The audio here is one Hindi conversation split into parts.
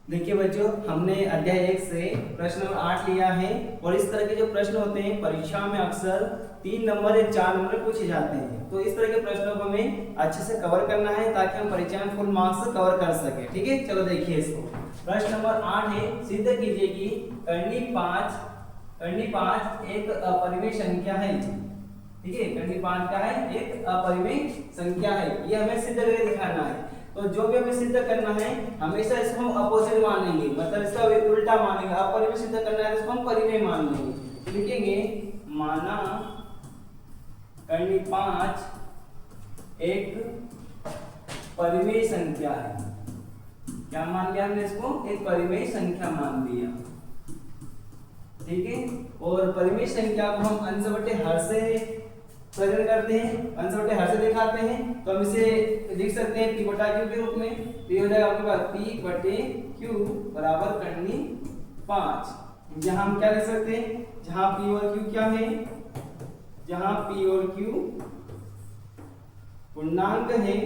देखिए बच्चों, हमने अध्याय 1 से प्रश्न नंबर 8 लिया है और इस तरह के जो प्रश्न होते हैं परीक्षा में अक्सर 3 नंबर या 4 नंबर पूछे जाते हैं। तो इस तरह के प्रश्नों को हमें अच्छे से कवर करना है ताकि हम परीक्षा में फुल मार्क्स कवर कर सके। ठीक है, चलो देखिए इसको। प्रश्न नंबर 8 है, सिद्ध कीजिए कि कर्णी 5 एक अपरिमेय संख्या है। ठीक है, कर्णी 5 क्या है? एक अपरिमेय संख्या है। ये हमें सिद्ध करके दिखाना है। तो जो भी हमें सिद्ध करना है हमेशा इसको हम अपोजिट मानेंगे, मतलब इसका उल्टा मानेंगे। अपरिमेय सिद्ध करना है तो इसको हम परिमेय मान लेंगे। लिखेंगे माना कर्णी 5 एक परिमेय संख्या है। क्या मान लिया हमने इसको? एक परिमेय संख्या मान दिया। ठीक है, और परिमेय संख्या को हम अंश बटे हर से प्रेजेंट करते हैं, अंश बटे हर से दिखाते हैं। तो हम इसे लिख सकते हैं p बटा q के रूप में। तो ये हो जाएगा आपके पास p बटे q बराबर कर्णी 5। जहां हम क्या लिख सकते हैं? जहां p और q क्या है? जहां p और q पूर्णांक है,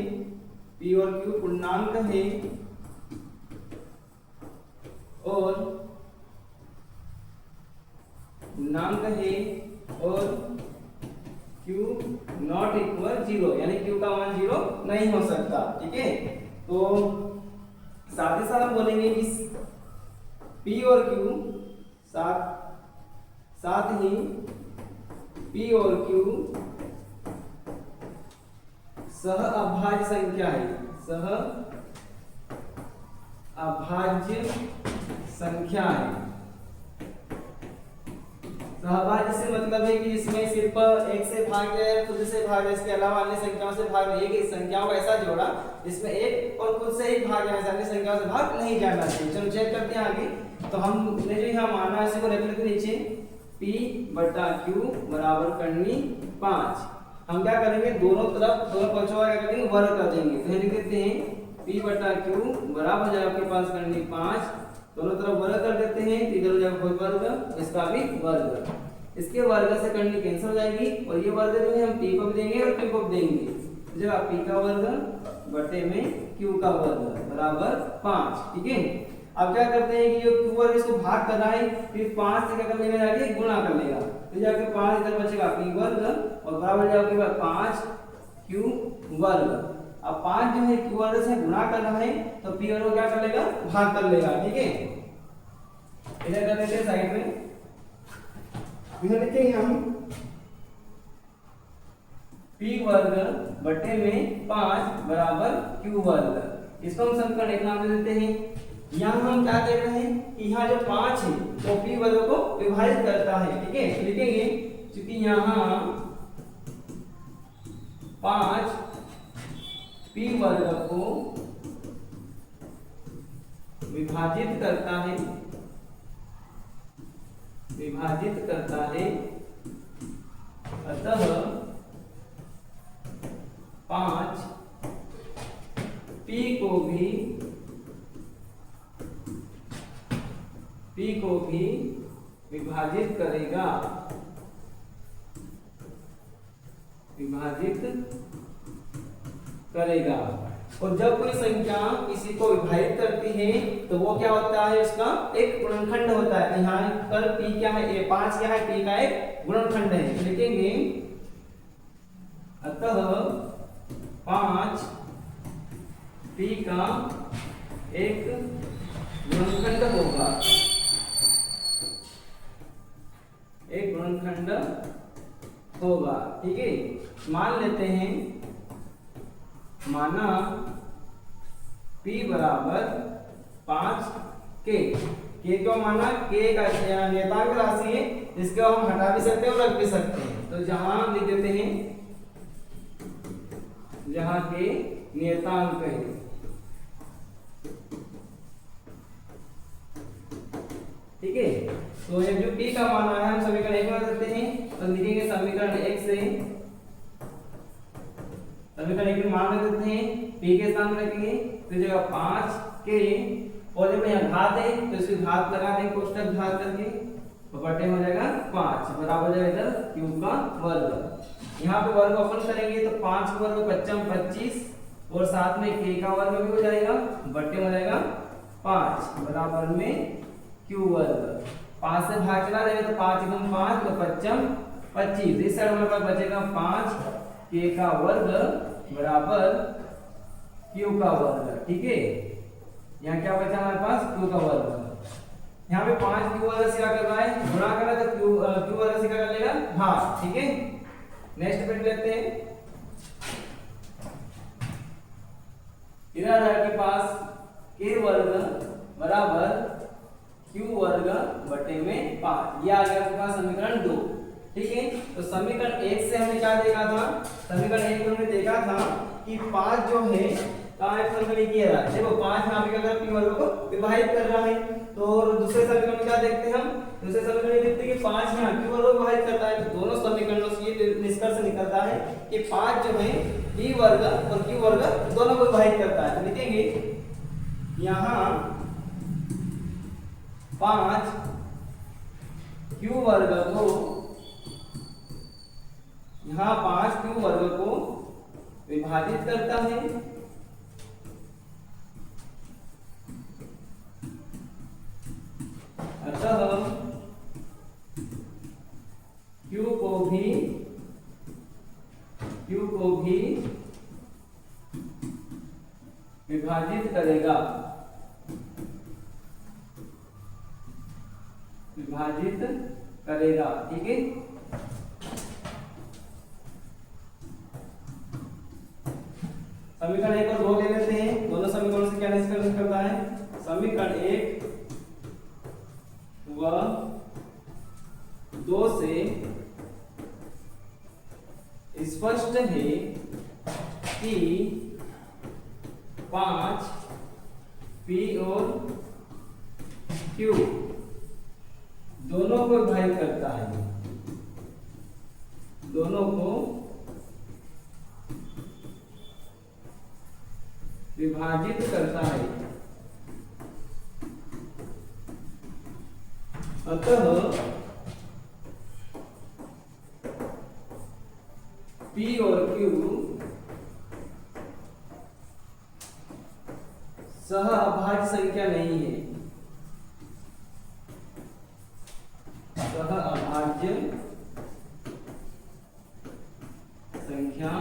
p और q पूर्णांक है और पूर्णांक है और q नॉट इक्वल 0, यानी q का मान 0 नहीं हो सकता। ठीक है, तो साथ ही साथ हम बोलेंगे कि p और q साथ ही p और q सह अभाज्य संख्या है। सह अभाज्य संख्या है। सहभाज्य से मतलब है कि इसमें सिर्फ एक से भाग जाए, खुद से भाग जाए, इसके अलावा अन्य संख्याओं से भाग नहीं। एक संख्याओं को ऐसा जोड़ा जिसमें एक और खुद से ही भाग जाए, अन्य संख्याओं से भाग नहीं जाना चाहिए। चलो चेक करते हैं आगे। तो हमने जो यहाँ माना है इसी को लिख लेते नीचे, p बटा q बराबर कर्णी 5। हम क्या करेंगे? दोनों तरफ दोनों पक्षों का क्या करेंगे? वर्ग कर देंगे। तो लिख देते हैं p बटा q बराबर हो जाएगा आपके पास कर्णी 5। दोनों तरफ वर्ग कर देते हैं, इधर हो जाएगा कोई वर्ग, इसका भी वर्ग। इसके वर्ग से कर्णी कैंसिल हो जाएगी और ये वर्ग जो है हम p को भी देंगे और q को भी देंगे। तो जब p का वर्ग बटे में q का वर्ग बराबर 5। ठीक है, अब क्या करते हैं कि जो q वर्ग इसको भाग कर रहा है, फिर 5 से क्या कर लेगा? जाके गुणा कर लेगा। तो जाके 5 इधर बचेगा p वर्ग और बराबर जाएगा 5 q वर्ग। अब 5 जो है q वर्ग से गुणा कर रहा है तो p वर्ग क्या कर लेगा? भाग कर लेगा। ठीक है, इधर कर लेते हैं साइड में। इधर लिखेंगे हम p वर्ग बटे में 5 बराबर q वर्ग। इसको हम समीकरण 1 नाम दे देते हैं। यहाँ हम क्या देख रहे हैं कि यहाँ जो 5 है तो p वर्ग को विभाजित करता है। ठीक है, लिखेंगे क्योंकि यहाँ 5 p वर्ग को विभाजित करता है, अतः 5 p को भी विभाजित करेगा। और जब कोई संख्या किसी को विभाजित करती है तो वो क्या होता है? उसका एक गुणनखंड होता है। यहाँ पर p क्या है? ये 5 क्या है? p का एक गुणनखंड है। लिखेंगे अतः 5 p का एक गुणनखंड होगा, एक गुणनखंड होगा। ठीक है, मान लेते हैं, माना p बराबर 5 k। k को माना k का नियतांक राशि है, इसको हम हटा भी सकते हैं और रख भी सकते हैं। तो जहां लिख देते हैं जहां k नियतांक है। ठीक है, तो ये जो p का मान आया हम समीकरण 1 में रख देते हैं। तो लिखेंगे समीकरण 1 से समीकरण 1 में मान रख देते हैं, p के स्थान पर रखेंगे तो जगह 5 k और जब यहाँ घात है तो इसकी घात लगा देंगे, कोष्टक घात करके, तो बटे हो जाएगा 5 बराबर हो जाएगा इधर q का वर्ग। यहाँ पे वर्ग अपन करेंगे तो 5 का वर्ग 25 और साथ में k का वर्ग भी हो जाएगा, बटे हो जाएगा 5 बराबर में क्यू वर्ग। 5 से भाग चला देंगे तो 5 गुना 5 तो 5 25। इस साइड हमारे पास बचेगा 5 k का वर्ग बराबर क्यू का वर्ग। ठीक है, यहाँ क्या बचा हमारे पास क्यू का वर्ग। यहाँ पे 5 क्यू वर्ग से क्या कर रहा है, गुणा कर रहा है, तो क्यू वर्ग से क्या कर लेगा भाग। ठीक है, नेक्स्ट पेज लेते हैं। इधर आपके पास k वर्ग बराबर q वर्ग बटे में 5। ये आ गया आपके पास समीकरण 2। ठीक है, तो समीकरण 1 से हमने क्या देखा था, समीकरण 1 में हमने देखा था कि 5 जो है कहाँ एक समीकरण किया रहा है। देखो 5 यहाँ पे क्या कर रहा है, p वर्ग को विभाजित कर रहा है। तो दूसरे समीकरण में क्या देखते हैं हम, दूसरे समीकरण में देखते हैं कि 5 यहाँ q वर्ग को विभाजित करता है। तो दोनों समीकरणों से ये निष्कर्ष निकलता है कि 5 जो है p वर्ग और q वर्ग दोनों को विभाजित करता है। तो लिखेंगे यहाँ 5 q वर्ग को, यहाँ 5 q वर्ग को विभाजित करता है। अतः q को भी विभाजित करेगा, विभाजित करेगा। ठीक है, समीकरण 1 और 2 ले लेते हैं। दोनों समीकरणों से क्या निष्कर्ष निकलता है, समीकरण 1 व 2 से स्पष्ट है कि 5 p और q दोनों को विभाजित करता है, दोनों को विभाजित करता है। अतः p और q सहअभाज्य संख्या नहीं है, सहअभाज्य संख्या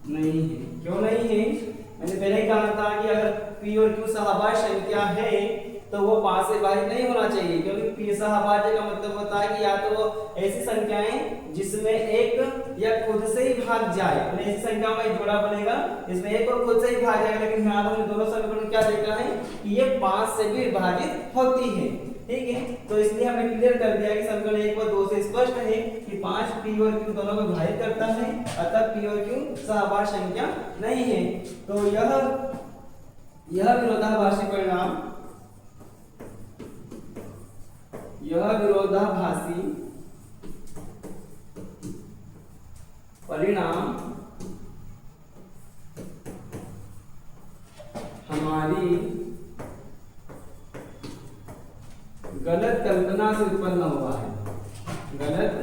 नहीं है। क्यों नहीं है, मैंने पहले ही कहा था कि अगर p और q सहअभाज्य संख्या है तो वो 5 से विभाजित नहीं होना चाहिए, क्योंकि p सहअभाज्य का मतलब होता है कि या तो वो ऐसी संख्याएं जिसमें एक या खुद से ही भाग जाए, ऐसी संख्याओं का एक जोड़ा बनेगा इसमें एक और खुद से ही भाग जाएगा। लेकिन यहाँ हमने दोनों समीकरण क्या देखा है कि ये 5 से भी विभाजित होती है। ठीक है, तो इसलिए हमने क्लियर कर दिया कि समीकरण 1 व 2 से स्पष्ट है कि 5 p और q दोनों को विभाजित करता है, अतः p और q सहअभाज्य संख्या नहीं है। तो यह विरोधाभासी परिणाम, यह विरोधाभासी परिणाम हमारी गलत कल्पना से उत्पन्न हुआ है, गलत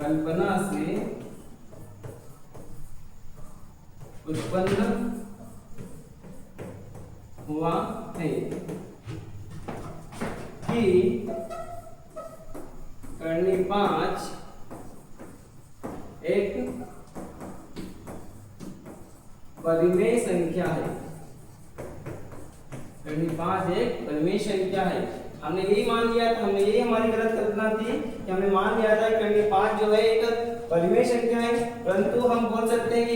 कल्पना से उत्पन्न हुआ है कि करनी 5 एक परिमेय संख्या है, करनी 5 एक परिमेय संख्या है। हमने यही मान लिया था, हमने यही हमारी गलत कल्पना थी कि हमने मान लिया था कि करनी 5 जो है एक परिमेय संख्या है, परंतु हम बोल सकते हैं कि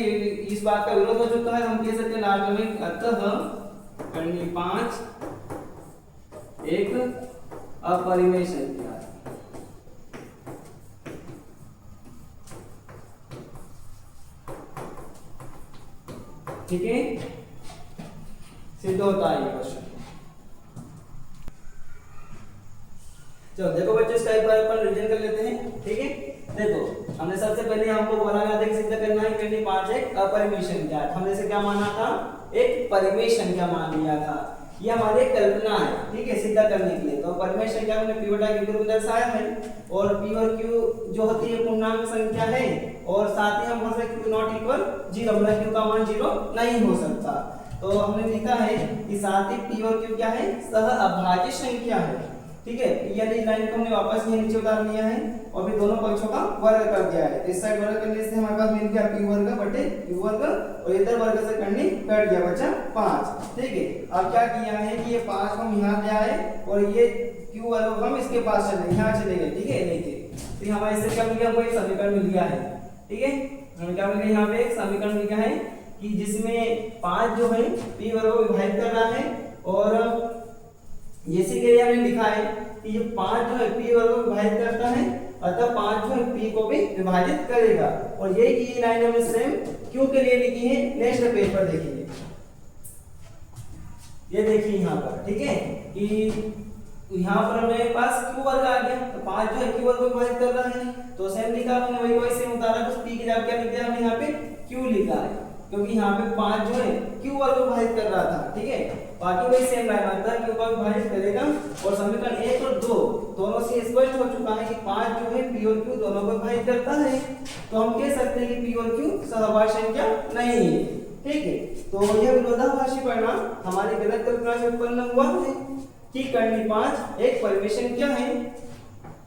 इस बात का विरोध हो चुका है। हम कह सकते हैं लास्ट में अतः करनी 5 एक अपरिमेय संख्या है। ठीक है, सिद्ध होता है ये क्वेश्चन। चलो देखो बच्चों, इसका एक बार अपन रिवीजन कर लेते हैं। ठीक है, देखो हमने सबसे पहले हमको बोला गया था कि सिद्ध करना है कि 5 एक अपरिमेय संख्या है। हमने इसे क्या माना था, एक परिमेय संख्या मान लिया था। ये हमारी कल्पना है, ठीक है, सिद्ध करने के लिए। तो परिमेय संख्या हमने p बटा q के रूप में दर्शाया है, और p और q जो होती है पूर्णांक संख्या है, और साथ ही हम बोल सकते हैं q नॉट इक्वल 0, मतलब q का मान 0 नहीं हो सकता। तो हमने लिखा है कि साथ ही p और q क्या है, सह अभाज्य संख्या है। ठीक है, यानी लाइन को हमने वापस यहाँ नीचे उतार लिया है और फिर दोनों पक्षों का वर्ग कर दिया है। इस साइड वर्ग करने से हमारे पास मिल गया p वर्ग बटे q वर्ग और इधर वर्ग से करने कट गया, बचा 5। ठीक है, अब क्या किया है कि ये 5 हम यहाँ ले आए और ये q वर्ग हम इसके पास चले यहाँ चले गए। ठीक है, देखिए तो हमारे इससे क्या मिल गया, हमको एक समीकरण मिल गया है। ठीक है, हमें क्या मिल गया, यहाँ पे एक समीकरण मिल गया है कि जिसमें 5 जो है p वर्ग को विभाजित कर रहा है और जैसे कि हमने लिखा है कि ये 5 जो है p वर्ग को विभाजित करता है, अतः 5 जो है p को भी विभाजित करेगा। और ये की लाइन हमने सेम q के लिए लिखी है। नेक्स्ट पेज पर देखिए, ये देखिए यहाँ पर। ठीक है, कि यहाँ पर हमारे पास q वर्ग आ गया, तो 5 जो है q वर्ग को विभाजित कर रहा है, तो सेम लिखा हमने वही वही सेम उतारा, तो p की जगह क्या लिख दिया हमने यहाँ पे q लिखा है, क्योंकि यहाँ पे 5 जो है q वर्ग को विभाजित कर रहा था। ठीक है, बाकी वही सेम लाइन आता है, q वर्ग विभाजित करेगा और समीकरण 1 और 2 दोनों से स्पष्ट हो चुका है कि 5 जो है p और q दोनों को विभाजित करता है, तो हम कह सकते हैं कि p और q सहभाज्य संख्या नहीं है। ठीक है, तो यह विरोधाभासी परिणाम हमारी गलत कल्पना से उत्पन्न हुआ है कि कर्णी 5 एक परिमेय संख्या है,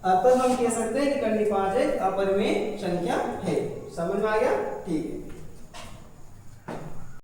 अतः हम कह सकते हैं कि कर्णी 5 एक अपरिमेय संख्या है। समझ में आ गया? ठीक है।